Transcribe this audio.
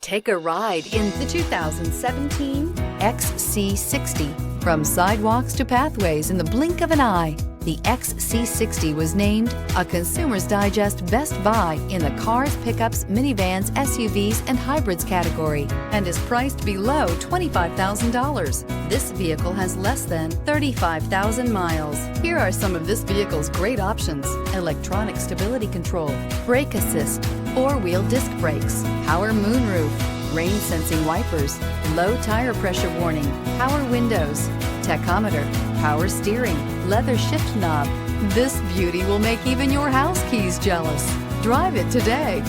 Take a ride in the 2017 XC60. From sidewalks to pathways in the blink of an eye, the XC60 was named a Consumer's Digest Best Buy in the cars, pickups, minivans, SUVs, and hybrids category and is priced below $25,000. This vehicle has less than 35,000 miles. Here are some of this vehicle's great options: electronic stability control, brake assist, four-wheel disc brakes, power moonroof, rain sensing wipers, low tire pressure warning, power windows, tachometer, power steering, leather shift knob. This beauty will make even your house keys jealous. Drive it today.